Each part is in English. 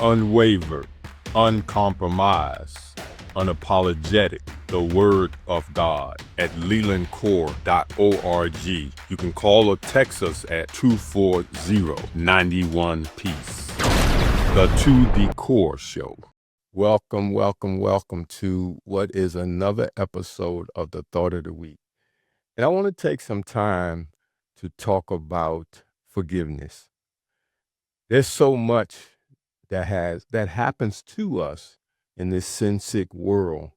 unwavered, uncompromised, unapologetic, the Word of God at lelandcore.org. You can call or text us at 240-91-PEACE. The To The Core Show. Welcome, welcome, welcome to what is another episode of the Thought of the Week. And I want to take some time to talk about forgiveness. There's so much that happens to us in this sin-sick world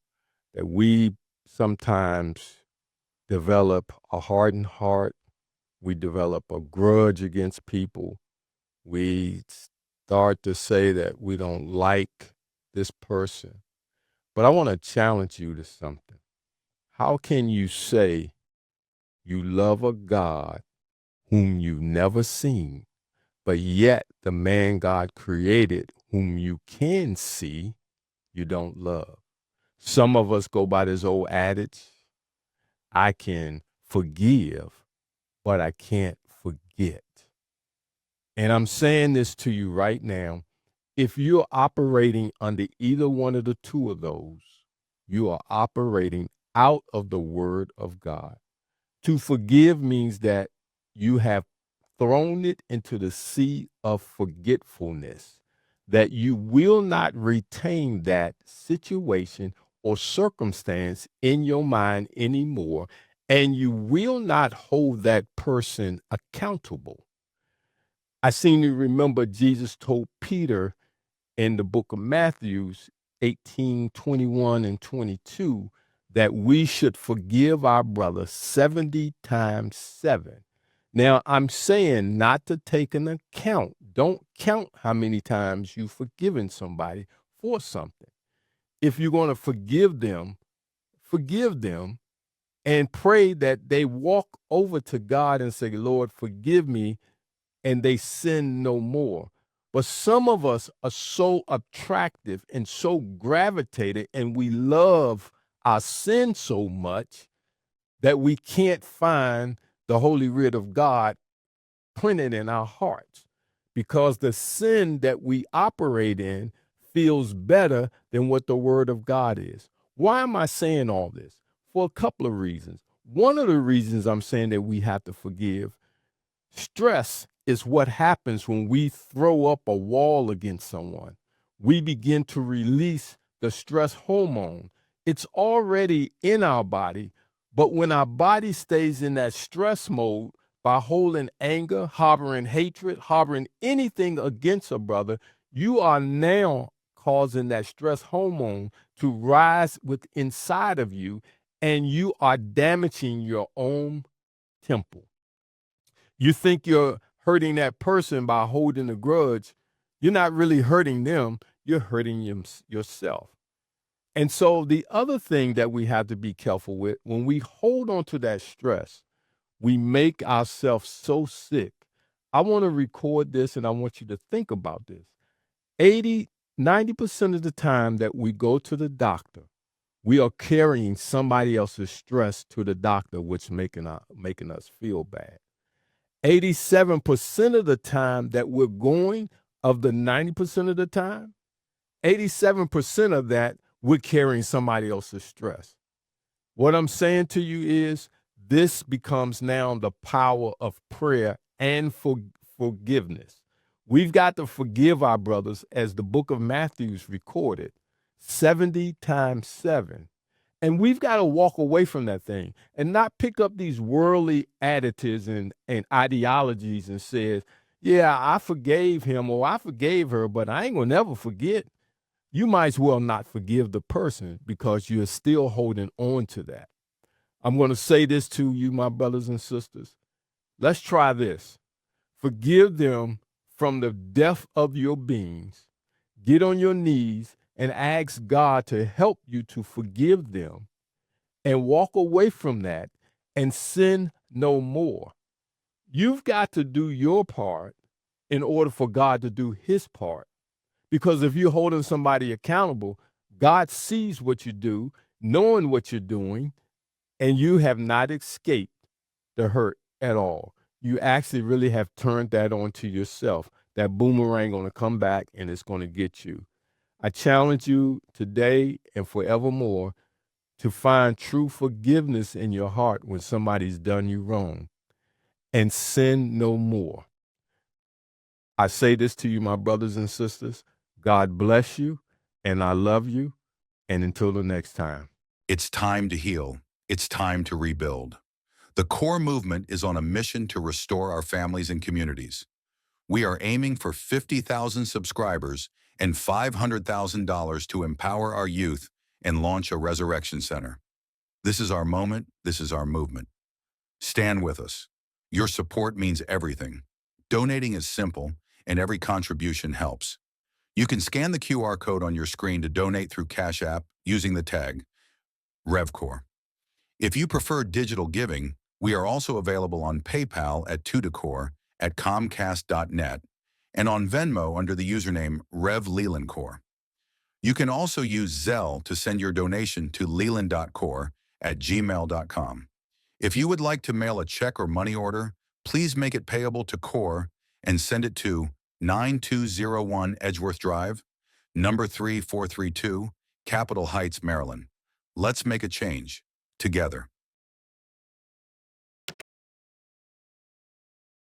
that we sometimes develop a hardened heart. We develop a grudge against people. We start to say that we don't like this person. But I want to challenge you to something. How can you say you love a God whom you've never seen, but yet the man God created, whom you can see, you don't love? Some of us go by this old adage, I can forgive, but I can't forget. And I'm saying this to you right now. If you're operating under either one of the two of those, you are operating out of the Word of God. To forgive means that you have thrown it into the sea of forgetfulness, that you will not retain that situation or circumstance in your mind anymore, and you will not hold that person accountable. I seem to remember Jesus told Peter in the book of Matthew 18:21 and 22, that we should forgive our brother 70 times 7. Now, I'm saying not to take an account. Don't count how many times you've forgiven somebody for something. If you're going to forgive them and pray that they walk over to God and say, Lord, forgive me, and they sin no more. But some of us are so attractive and so gravitated, and we love our sin so much that we can't find the holy writ of God printed in our hearts, because the sin that we operate in feels better than what the word of God is. Why am I saying all this? For a couple of reasons. One of the reasons I'm saying that we have to forgive, stress is what happens when we throw up a wall against someone. We begin to release the stress hormone. It's already in our body, but when our body stays in that stress mode by holding anger, harboring hatred, harboring anything against a brother, you are now causing that stress hormone to rise with inside of you, and you are damaging your own temple. You think you're hurting that person by holding a grudge. You're not really hurting them. You're hurting yourself. And so the other thing that we have to be careful with, when we hold on to that stress, we make ourselves so sick. I want to record this, and I want you to think about this. 90% of the time that we go to the doctor, we are carrying somebody else's stress to the doctor, which making us feel bad. 87% of the time that we're going, of the 90% of the time, 87% of that, we're carrying somebody else's stress. What I'm saying to you is this becomes now the power of prayer and forgiveness. We've got to forgive our brothers, as the book of Matthew's recorded, 70 times 7. And we've got to walk away from that thing and not pick up these worldly attitudes and ideologies and says, yeah, I forgave him or I forgave her, but I ain't going to never forget. You might as well not forgive the person, because you're still holding on to that. I'm going to say this to you, my brothers and sisters. Let's try this. Forgive them from the depth of your beings. Get on your knees and ask God to help you to forgive them, and walk away from that and sin no more. You've got to do your part in order for God to do his part. Because if you're holding somebody accountable, God sees what you do, knowing what you're doing, and you have not escaped the hurt at all. You actually really have turned that on to yourself. that boomerang going to come back and it's going to get you. I challenge you today and forevermore to find true forgiveness in your heart when somebody's done you wrong, and sin no more. I say this to you, my brothers and sisters. God bless you, and I love you. And until the next time. It's time to heal. It's time to rebuild. The CORE movement is on a mission to restore our families and communities. We are aiming for 50,000 subscribers and $500,000 to empower our youth and launch a resurrection center. This is our moment. This is our movement. Stand with us. Your support means everything. Donating is simple, and every contribution helps. You can scan the QR code on your screen to donate through Cash App using the tag RevCore. If you prefer digital giving, we are also available on PayPal at C.O.R.E at Comcast.net and on Venmo under the username Leland Core. You can also use Zelle to send your donation to leland.core at gmail.com. If you would like to mail a check or money order, please make it payable to CORE and send it to 9201 Edgeworth Drive, number 3432, Capitol Heights, Maryland. Let's make a change together.